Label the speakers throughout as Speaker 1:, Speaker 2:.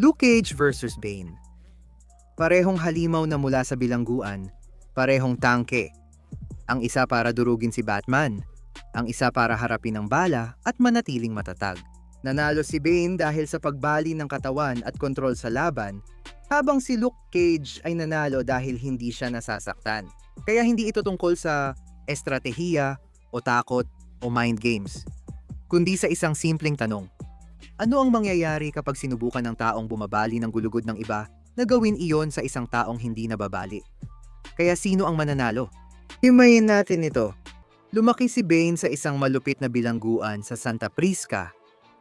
Speaker 1: Luke Cage versus Bane. Parehong halimaw na mula sa bilangguan, parehong tangke. Ang isa para durugin si Batman, ang isa para harapin ang bala at manatiling matatag. Nanalo si Bane dahil sa pagbali ng katawan at kontrol sa laban, habang si Luke Cage ay nanalo dahil hindi siya nasasaktan. Kaya hindi ito tungkol sa estratehiya o takot o mind games, kundi sa isang simpleng tanong. Ano ang mangyayari kapag sinubukan ng taong bumabali ng gulugod ng iba na gawin iyon sa isang taong hindi nababali? Kaya sino ang mananalo? Himayin natin ito. Lumaki si Bane sa isang malupit na bilangguan sa Santa Prisca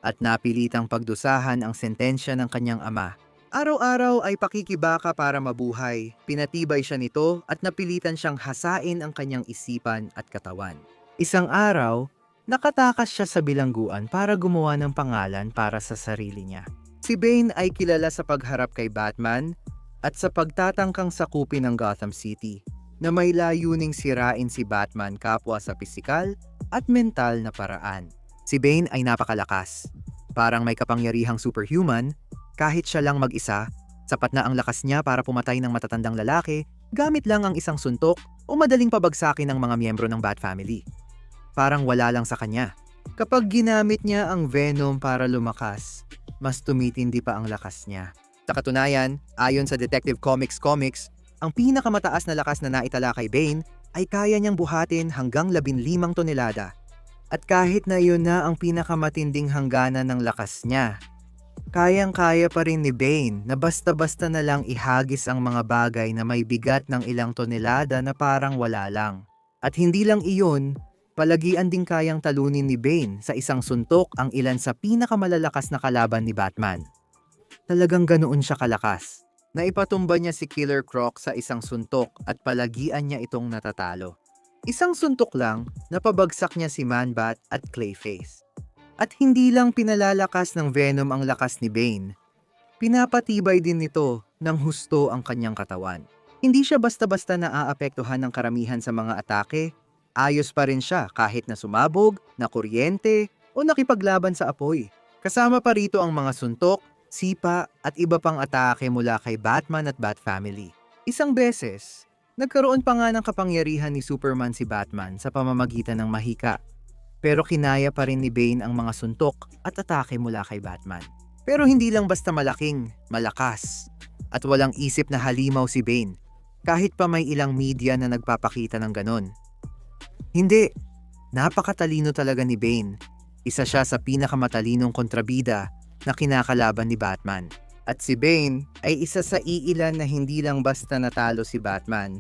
Speaker 1: at napilitang pagdusahan ang sentensya ng kanyang ama. Araw-araw ay pakikibaka para mabuhay, pinatibay siya nito at napilitan siyang hasain ang kanyang isipan at katawan. Isang araw, nakatakas siya sa bilangguan para gumawa ng pangalan para sa sarili niya. Si Bane ay kilala sa pagharap kay Batman at sa pagtatangkang sakupin ng Gotham City na may layuning sirain si Batman kapwa sa pisikal at mental na paraan. Si Bane ay napakalakas. Parang may kapangyarihang superhuman, kahit siya lang mag-isa, sapat na ang lakas niya para pumatay ng matatandang lalaki gamit lang ang isang suntok o madaling pabagsakin ng mga miyembro ng Bat Family. Parang wala lang sa kanya. Kapag ginamit niya ang Venom para lumakas, mas tumitindi pa ang lakas niya. Sa katunayan, ayon sa Detective Comics, ang pinakamataas na lakas na naitala kay Bane ay kaya niyang buhatin hanggang 15 tonelada. At kahit na yun na ang pinakamatinding hangganan ng lakas niya, kayang-kaya pa rin ni Bane na basta-basta na lang ihagis ang mga bagay na may bigat ng ilang tonelada na parang wala lang. At hindi lang iyon, palagian ding kayang talunin ni Bane sa isang suntok ang ilan sa pinakamalalakas na kalaban ni Batman. Talagang ganoon siya kalakas. Naipatumba niya si Killer Croc sa isang suntok at palagian niya itong natatalo. Isang suntok lang, napabagsak niya si Man-Bat at Clayface. At hindi lang pinalalakas ng Venom ang lakas ni Bane, pinapatibay din nito ng husto ang kanyang katawan. Hindi siya basta-basta naaapektuhan ng karamihan sa mga atake, ayos pa rin siya kahit na sumabog, nakuryente o nakipaglaban sa apoy. Kasama pa rito ang mga suntok, sipa at iba pang atake mula kay Batman at Bat Family. Isang beses, nagkaroon pa nga ng kapangyarihan ni Superman si Batman sa pamamagitan ng mahika. Pero kinaya pa rin ni Bane ang mga suntok at atake mula kay Batman. Pero hindi lang basta malaking, malakas, at walang isip na halimaw si Bane, kahit pa may ilang media na nagpapakita ng ganon. Hindi, napakatalino talaga ni Bane. Isa siya sa pinakamatalinong kontrabida na kinakalaban ni Batman. At si Bane ay isa sa iilan na hindi lang basta natalo si Batman,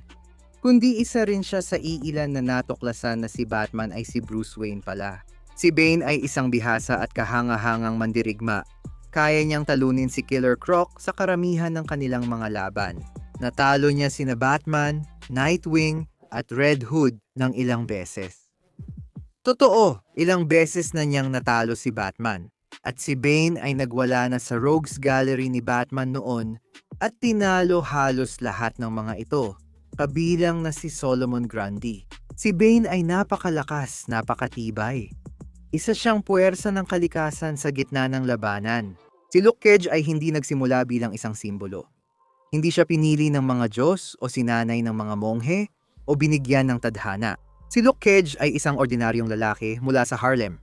Speaker 1: kundi isa rin siya sa iilan na natuklasan na si Batman ay si Bruce Wayne pala. Si Bane ay isang bihasa at kahanga-hangang mandirigma. Kaya niyang talunin si Killer Croc sa karamihan ng kanilang mga laban. Natalo niya sina Batman, Nightwing at Red Hood ng ilang beses. Totoo, ilang beses na niyang natalo si Batman. At si Bane ay nagwala na sa Rogues Gallery ni Batman noon at tinalo halos lahat ng mga ito, kabilang na si Solomon Grundy. Si Bane ay napakalakas, napakatibay. Isa siyang puwersa ng kalikasan sa gitna ng labanan. Si Luke Cage ay hindi nagsimula bilang isang simbolo. Hindi siya pinili ng mga Diyos o sinanay ng mga monghe o binigyan ng tadhana. Si Luke Cage ay isang ordinaryong lalaki mula sa Harlem.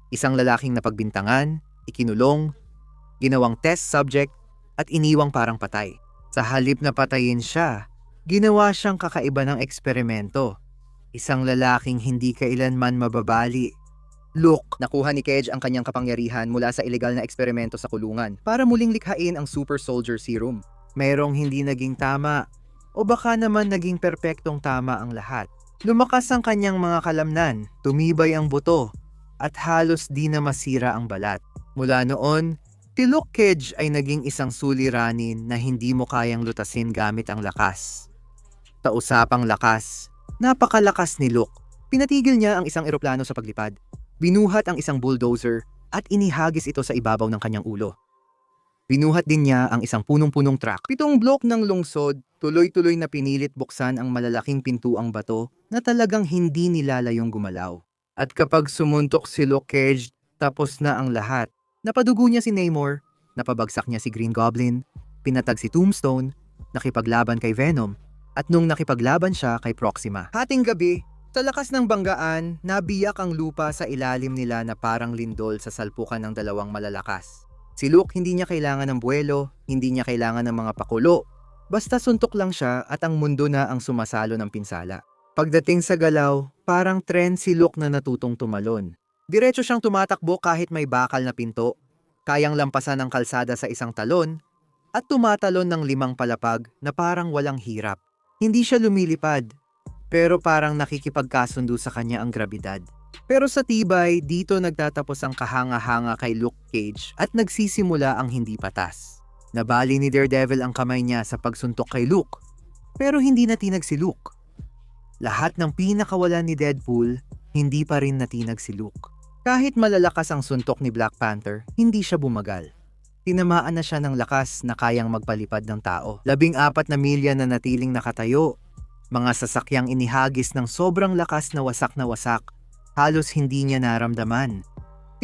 Speaker 1: Isang lalaking napagbintangan, ikinulong, ginawang test subject at iniwang parang patay. Sa halip na patayin siya, ginawa siyang kakaiba ng eksperimento. Isang lalaking hindi kailanman mababali. Look, nakuha ni Cage ang kanyang kapangyarihan mula sa ilegal na eksperimento sa kulungan para muling likhain ang Super Soldier Serum. Mayroong hindi naging tama o baka naman naging perpektong tama ang lahat. Lumakas ang kanyang mga kalamnan, tumibay ang buto, at halos di na masira ang balat. Mula noon, si Luke Cage ay naging isang suliranin na hindi mo kayang lutasin gamit ang lakas. Sa usapang lakas, napakalakas ni Luke. Pinatigil niya ang isang eroplano sa paglipad. Binuhat ang isang bulldozer at inihagis ito sa ibabaw ng kanyang ulo. Binuhat din niya ang isang punong-punong truck. 7 blok ng lungsod, tuloy-tuloy na pinilit buksan ang malalaking pintuang bato na talagang hindi nilalayong gumalaw. At kapag sumuntok si Luke Cage, tapos na ang lahat. Napadugo niya si Namor, Napabagsak niya si Green Goblin, pinatag si Tombstone, nakipaglaban kay Venom, at nung nakipaglaban siya kay Proxima. Hating gabi, sa lakas ng banggaan, nabiyak ang lupa sa ilalim nila na parang lindol sa salpukan ng dalawang malalakas. Si Luke hindi niya kailangan ng buwelo, hindi niya kailangan ng mga pakulo. Basta suntok lang siya at ang mundo na ang sumasalo ng pinsala. Pagdating sa galaw, parang tren si Luke na natutong tumalon. Diretso siyang tumatakbo kahit may bakal na pinto, kayang lampasan ng kalsada sa isang talon, at tumatalon ng 5 palapag na parang walang hirap. Hindi siya lumilipad, pero parang nakikipagkasundo sa kanya ang grabidad. Pero sa tibay, dito nagtatapos ang kahanga-hanga kay Luke Cage at nagsisimula ang hindi patas. Nabali ni Daredevil ang kamay niya sa pagsuntok kay Luke, pero hindi natinag si Luke. Lahat ng pinakawalan ni Deadpool, hindi pa rin natinag si Luke. Kahit malalakas ang suntok ni Black Panther, hindi siya bumagal. Tinamaan na siya ng lakas na kayang magpalipad ng tao. 14 milya na natiling nakatayo. Mga sasakyang inihagis ng sobrang lakas na wasak, halos hindi niya naramdaman.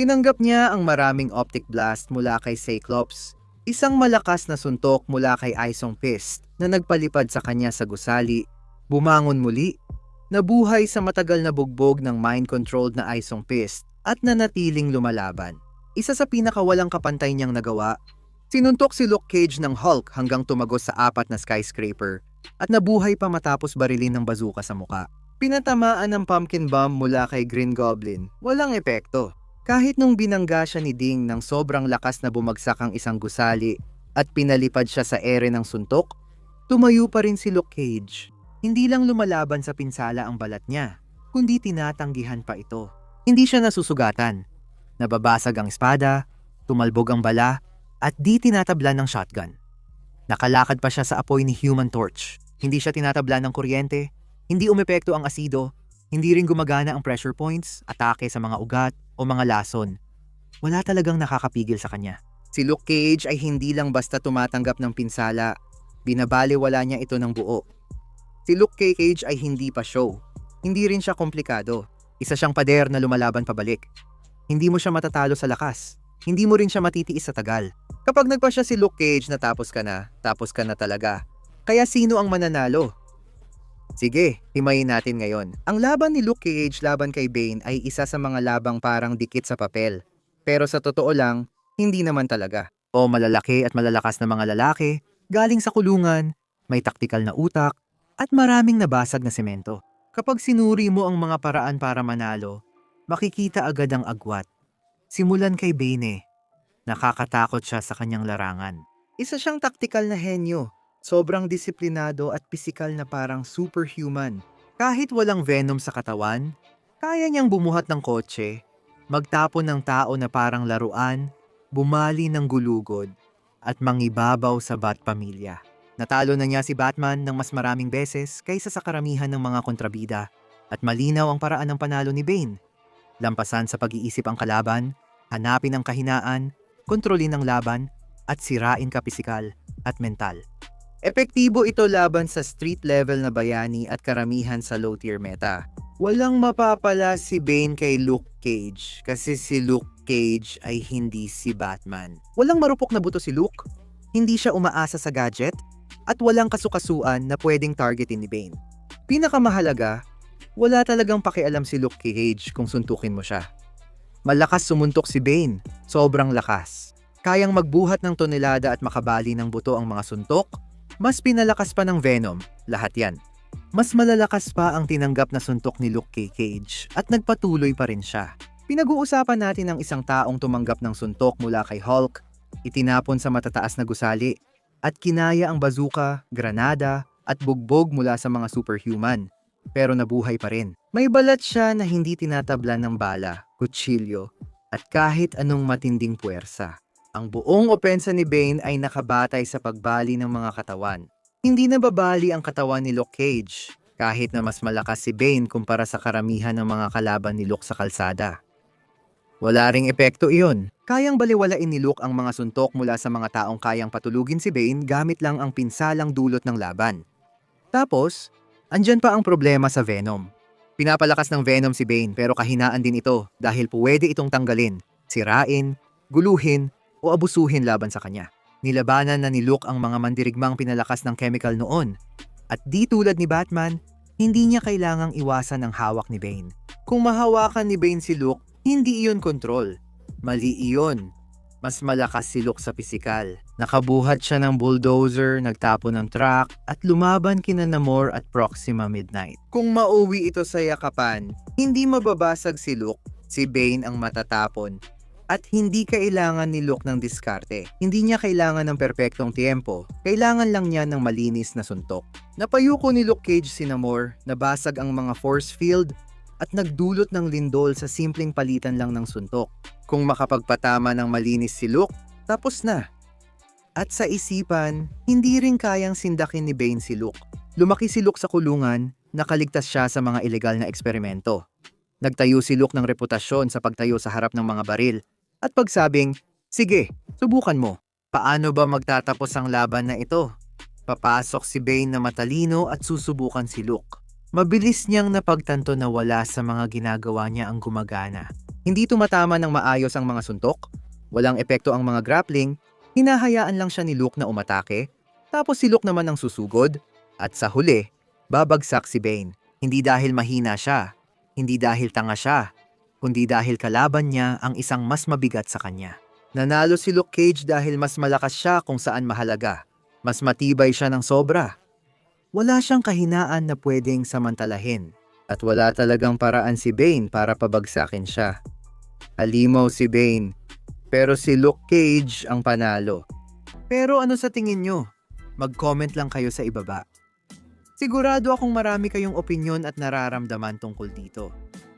Speaker 1: Tinanggap niya ang maraming optic blast mula kay Cyclops, isang malakas na suntok mula kay Iron Fist na nagpalipad sa kanya sa gusali, bumangon muli, nabuhay sa matagal na bugbog ng mind-controlled na Iron Fist at nanatiling lumalaban. Isa sa pinakawalang kapantay niyang nagawa, sinuntok si Luke Cage ng Hulk hanggang tumagos sa 4 na skyscraper at nabuhay pa matapos barilin ng bazooka sa muka. Pinatamaan ng pumpkin bomb mula kay Green Goblin, walang epekto. Kahit nung binangga siya ni Ding ng sobrang lakas na bumagsak ang isang gusali at pinalipad siya sa ere ng suntok, tumayo pa rin si Luke Cage. Hindi lang lumalaban sa pinsala ang balat niya, kundi tinatanggihan pa ito. Hindi siya nasusugatan. Nababasag ang espada, tumalbog ang bala, at di tinatablan ng shotgun. Nakalakad pa siya sa apoy ni Human Torch. Hindi siya tinatablan ng kuryente, hindi umepekto ang asido, hindi rin gumagana ang pressure points, atake sa mga ugat o mga lason. Wala talagang nakakapigil sa kanya. Si Luke Cage ay hindi lang basta tumatanggap ng pinsala, binabaliwala niya ito ng buo. Si Luke Cage ay hindi pa show. Hindi rin siya komplikado. Isa siyang pader na lumalaban pabalik. Hindi mo siya matatalo sa lakas. Hindi mo rin siya matitiis sa tagal. Kapag nagpa siya si Luke Cage na tapos ka na talaga. Kaya sino ang mananalo? Sige, himayin natin ngayon. Ang laban ni Luke Cage laban kay Bane ay isa sa mga labang parang dikit sa papel. Pero sa totoo lang, hindi naman talaga. O malalaki at malalakas na mga lalaki, galing sa kulungan, may taktikal na utak, at maraming nabasag na semento. Kapag sinuri mo ang mga paraan para manalo, makikita agad ang agwat. Simulan kay Bane. Nakakatakot siya sa kanyang larangan. Isa siyang taktikal na henyo. Sobrang disiplinado at pisikal na parang superhuman. Kahit walang venom sa katawan, kaya niyang bumuhat ng kotse, magtapon ng tao na parang laruan, bumali ng gulugod, at mangibabaw sa Bat-pamilya. Natalo na niya si Batman ng mas maraming beses kaysa sa karamihan ng mga kontrabida, at malinaw ang paraan ng panalo ni Bane. Lampasan sa pag-iisip ang kalaban, hanapin ang kahinaan, kontrolin ang laban, at sirain ka pisikal at mental. Epektibo ito laban sa street level na bayani at karamihan sa low tier meta. Walang mapapala si Bane kay Luke Cage kasi si Luke Cage ay hindi si Batman. Walang marupok na buto si Luke, hindi siya umaasa sa gadget, at walang kasukasuan na pwedeng targetin ni Bane. Pinakamahalaga, wala talagang pakialam si Luke Cage kung suntukin mo siya. Malakas sumuntok si Bane, sobrang lakas. Kayang magbuhat ng tonelada at makabali ng buto ang mga suntok. Mas pinalakas pa ng Venom, lahat yan. Mas malalakas pa ang tinanggap na suntok ni Luke Cage at nagpatuloy pa rin siya. Pinag-uusapan natin ang isang taong tumanggap ng suntok mula kay Hulk, itinapon sa matataas na gusali, at kinaya ang bazooka, granada, at bugbog mula sa mga superhuman. Pero nabuhay pa rin. May balat siya na hindi tinatablan ng bala, kutsilyo, at kahit anong matinding puwersa. Ang buong opensa ni Bane ay nakabatay sa pagbali ng mga katawan. Hindi nababali ang katawan ni Luke Cage, kahit na mas malakas si Bane kumpara sa karamihan ng mga kalaban ni Luke sa kalsada. Wala ring epekto iyon. Kayang baliwalain ni Luke ang mga suntok mula sa mga taong kayang patulugin si Bane gamit lang ang pinsalang dulot ng laban. Tapos, andyan pa ang problema sa Venom. Pinapalakas ng Venom si Bane pero kahinaan din ito dahil pwede itong tanggalin, sirain, guluhin, o abusuhin laban sa kanya. Nilabanan na ni Luke ang mga mandirigmang pinalakas ng chemical noon. At di tulad ni Batman, hindi niya kailangang iwasan ang hawak ni Bane. Kung mahawakan ni Bane si Luke, hindi iyon kontrol. Mali iyon. Mas malakas si Luke sa pisikal. Nakabuhat siya ng bulldozer, nagtapo ng truck, at lumaban kina Namor at Proxima Midnight. Kung mauwi ito sa yakapan, hindi mababasag si Luke, si Bane ang matatapon. At hindi kailangan ni Luke ng diskarte. Hindi niya kailangan ng perpektong tiempo. Kailangan lang niya ng malinis na suntok. Napayuko ni Luke Cage si Namor, nabasag ang mga force field, at nagdulot ng lindol sa simpleng palitan lang ng suntok. Kung makapagpatama ng malinis si Luke, tapos na. At sa isipan, hindi rin kayang sindakin ni Bane si Luke. Lumaki si Luke sa kulungan, nakaligtas siya sa mga ilegal na eksperimento. Nagtayo si Luke ng reputasyon sa pagtayo sa harap ng mga baril at pagsabing, sige, subukan mo. Paano ba magtatapos ang laban na ito? Papasok si Bane na matalino at susubukan si Luke. Mabilis niyang napagtanto na wala sa mga ginagawa niya ang gumagana. Hindi tumatama ng maayos ang mga suntok, walang epekto ang mga grappling, hinahayaan lang siya ni Luke na umatake, tapos si Luke naman ang susugod, at sa huli, babagsak si Bane. Hindi dahil mahina siya, hindi dahil tanga siya, kundi dahil kalaban niya ang isang mas mabigat sa kanya. Nanalo si Luke Cage dahil mas malakas siya kung saan mahalaga. Mas matibay siya ng sobra. Wala siyang kahinaan na pwedeng samantalahin. At wala talagang paraan si Bane para pabagsakin siya. Halimaw si Bane, pero si Luke Cage ang panalo. Pero ano sa tingin nyo? Mag-comment lang kayo sa ibaba. Sigurado akong marami kayong opinyon at nararamdaman tungkol dito.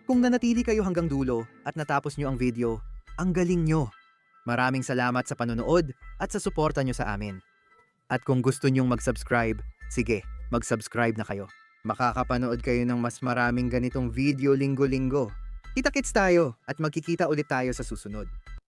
Speaker 1: Kung nanatili kayo hanggang dulo at natapos nyo ang video, ang galing nyo. Maraming salamat sa panonood at sa suporta nyo sa amin. At kung gusto nyong mag-subscribe, sige, mag-subscribe na kayo. Makakapanood kayo ng mas maraming ganitong video linggo-linggo. Kita-kits tayo at magkikita ulit tayo sa susunod.